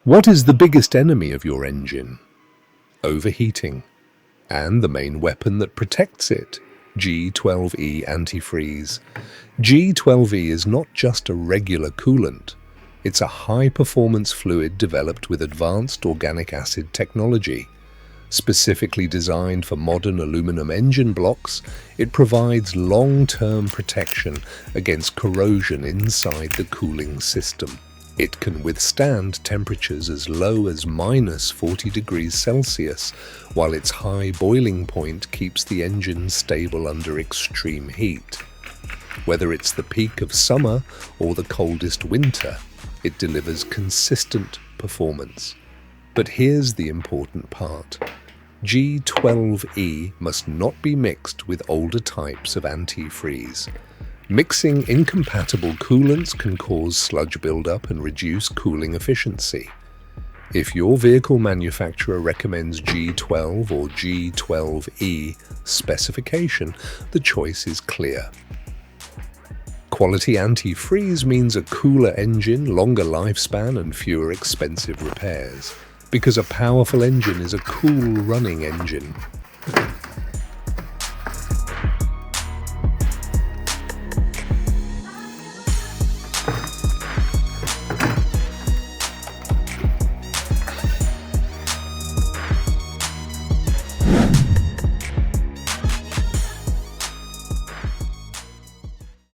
What is the biggest enemy of your engine? Overheating. And the main weapon that protects it, G12E Antifreeze. G12E is not just a regular coolant. It's a high-performance fluid developed with advanced organic acid technology. Specifically designed for modern aluminum engine blocks, it provides long-term protection against corrosion inside the cooling system. It can withstand temperatures as low as -40 degrees Celsius, while its high boiling point keeps the engine stable under extreme heat. Whether it's the peak of summer or the coldest winter, it delivers consistent performance. But here's the important part. G12E must not be mixed with older types of antifreeze. Mixing incompatible coolants can cause sludge buildup and reduce cooling efficiency. If your vehicle manufacturer recommends G12 or G12E specification, the choice is clear. Quality antifreeze means a cooler engine, longer lifespan, and fewer expensive repairs. Because a powerful engine is a cool running engine.